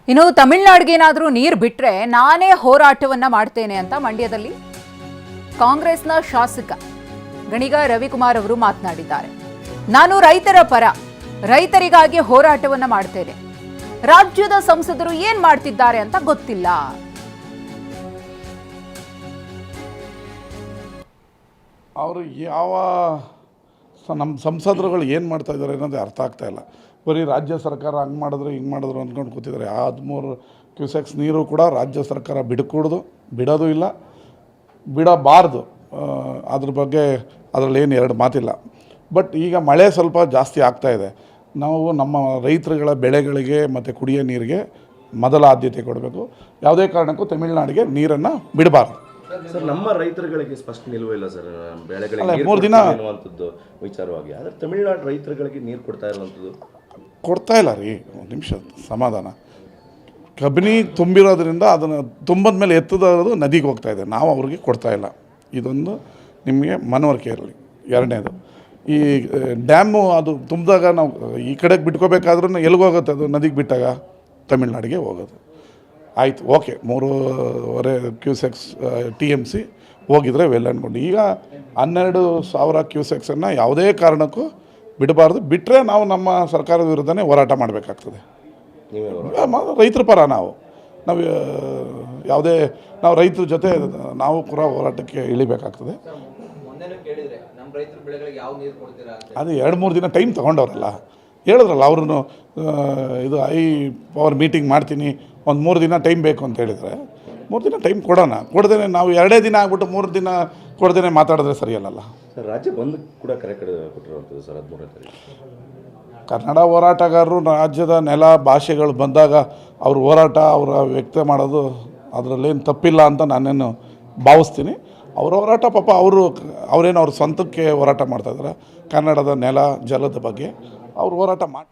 ಇನ್ನು ತಮಿಳುನಾಡಿಗೆ ಏನಾದರೂ ನೀರು ಬಿಟ್ಟರೆ ನಾನೇ ಹೋರಾಟವನ್ನ ಮಾಡ್ತೇನೆ ಅಂತ ಮಂಡ್ಯದಲ್ಲಿ ಕಾಂಗ್ರೆಸ್ನ ಶಾಸಕ ಗಣಿಗ ರವಿಕುಮಾರ್ ಅವರು ಮಾತನಾಡಿದ್ದಾರೆ. ನಾನು ರೈತರ ಪರ, ರೈತರಿಗಾಗಿ ಹೋರಾಟವನ್ನ ಮಾಡ್ತೇನೆ. ರಾಜ್ಯದ ಸಂಸದರು ಏನ್ ಮಾಡ್ತಿದ್ದಾರೆ ಅಂತ ಗೊತ್ತಿಲ್ಲ. ಅವರು ಯಾವ ನಮ್ಮ ಸಂಸದರುಗಳು ಏನು ಮಾಡ್ತಾ ಇದ್ದಾರೆ ಅನ್ನೋದು ಅರ್ಥ ಆಗ್ತಾ ಇಲ್ಲ. ಬರೀ ರಾಜ್ಯ ಸರ್ಕಾರ ಹಂಗೆ ಮಾಡಿದ್ರು ಹಿಂಗೆ ಮಾಡಿದ್ರು ಅಂದ್ಕೊಂಡು ಕೂತಿದ್ದಾರೆ. 13 ಕ್ಯೂಸೆಕ್ಸ್ ನೀರು ಕೂಡ ರಾಜ್ಯ ಸರ್ಕಾರ ಬಿಡೋದು ಇಲ್ಲ, ಬಿಡಬಾರ್ದು. ಅದ್ರ ಬಗ್ಗೆ ಅದರಲ್ಲಿ ಏನು ಎರಡು ಮಾತಿಲ್ಲ. ಬಟ್ ಈಗ ಮಳೆ ಸ್ವಲ್ಪ ಜಾಸ್ತಿ ಆಗ್ತಾಯಿದೆ. ನಾವು ನಮ್ಮ ರೈತರುಗಳ ಬೆಳೆಗಳಿಗೆ ಮತ್ತು ಕುಡಿಯೋ ನೀರಿಗೆ ಮೊದಲ ಆದ್ಯತೆ ಕೊಡಬೇಕು. ಯಾವುದೇ ಕಾರಣಕ್ಕೂ ತಮಿಳುನಾಡಿಗೆ ನೀರನ್ನು ಬಿಡಬಾರ್ದು. ಸರ್, ನಮ್ಮ ರೈತರುಗಳಿಗೆ ಸ್ಪಷ್ಟ ನಿಲುವು ಇಲ್ಲ ಸರ್. ಬೆಳೆಗಳಿಗೆ 3 ದಿನ ಅನ್ನುವಂಥದ್ದು ವಿಚಾರವಾಗಿ, ಆದರೆ ತಮಿಳುನಾಡು ರೈತರುಗಳಿಗೆ ನೀರು ಕೊಡ್ತಾ ಇರುವಂಥದ್ದು ಕೊಡ್ತಾ ಇಲ್ಲ ರೀ. ಒಂದು ನಿಮಿಷ ಸಮಾಧಾನ. ಕಬಿನಿ ತುಂಬಿರೋದ್ರಿಂದ ಅದನ್ನು ತುಂಬಿದ ಮೇಲೆ ಎತ್ತದದು ನದಿಗೆ ಹೋಗ್ತಾ ಇದೆ. ನಾವು ಅವ್ರಿಗೆ ಕೊಡ್ತಾ ಇಲ್ಲ. ಇದೊಂದು ನಿಮಗೆ ಮನವರಿಕೆ ಇರಲಿ. ಎರಡನೇದು, ಈ ಡ್ಯಾಮು ಅದು ತುಂಬಿದಾಗ ನಾವು ಈ ಕಡೆಗೆ ಬಿಟ್ಕೋಬೇಕಾದ್ರೂ ಎಲ್ಲಿಗೋಗುತ್ತೆ? ಅದು ನದಿಗೆ ಬಿಟ್ಟಾಗ ತಮಿಳ್ನಾಡಿಗೆ ಹೋಗೋದು. ಆಯಿತು, ಓಕೆ, 3.5 ಕ್ಯೂಸೆಕ್ಸ್ TMC ಹೋಗಿದ್ರೆ ವೆಲ್ ಅಂದ್ಕೊಂಡು. ಈಗ 12,000 ಕ್ಯೂಸೆಕ್ಸನ್ನು ಯಾವುದೇ ಕಾರಣಕ್ಕೂ ಬಿಡಬಾರ್ದು. ಬಿಟ್ಟರೆ ನಾವು ನಮ್ಮ ಸರ್ಕಾರದ ವಿರುದ್ಧನೇ ಹೋರಾಟ ಮಾಡಬೇಕಾಗ್ತದೆ. ರೈತರ ಪರ ನಾವು ಯಾವುದೇ ನಾವು ರೈತರ ಜೊತೆ ನಾವು ಕೂಡ ಹೋರಾಟಕ್ಕೆ ಇಳಿಬೇಕಾಗ್ತದೆ. ಅದು 2-3 ದಿನ ಟೈಮ್ ತೊಗೊಂಡವ್ರಲ್ಲ, ಹೇಳಿದ್ರಲ್ಲ ಅವ್ರೂ. ಇದು ಐ ಪವರ್ ಮೀಟಿಂಗ್ ಮಾಡ್ತೀನಿ, ಒಂದು 3 ದಿನ ಟೈಮ್ ಬೇಕು ಅಂತ ಹೇಳಿದರೆ 3 ದಿನ ಟೈಮ್ ಕೊಡದೇನೆ ನಾವು 2 ದಿನ ಆಗ್ಬಿಟ್ಟು 3 ದಿನ ಕೊಡದೇನೆ ಮಾತಾಡಿದ್ರೆ ಸರಿಯಲ್ಲ. ಸರ್, ರಾಜ್ಯ ಬಂದ್ ಕೂಡ ಕರೆ ಕೊಟ್ಟಿರುವಂಥದ್ದು ಸರ್ 13ನೇ ತಾರೀಕು. ಕನ್ನಡ ಹೋರಾಟಗಾರರು ರಾಜ್ಯದ ನೆಲ ಭಾಷೆಗಳು ಬಂದಾಗ ಅವ್ರ ಹೋರಾಟ ಅವರ ವ್ಯಕ್ತ ಮಾಡೋದು ಅದರಲ್ಲೇನು ತಪ್ಪಿಲ್ಲ ಅಂತ ನಾನೇನು ಭಾವಿಸ್ತೀನಿ. ಅವ್ರ ಹೋರಾಟ ಪಾಪ ಅವ್ರೇನು ಅವ್ರ ಸ್ವಂತಕ್ಕೆ ಹೋರಾಟ ಮಾಡ್ತಾಯಿದ್ದಾರೆ. ಕನ್ನಡದ ನೆಲ ಜಲದ ಬಗ್ಗೆ ಅವ್ರು ಹೋರಾಟ ಮಾಡಿ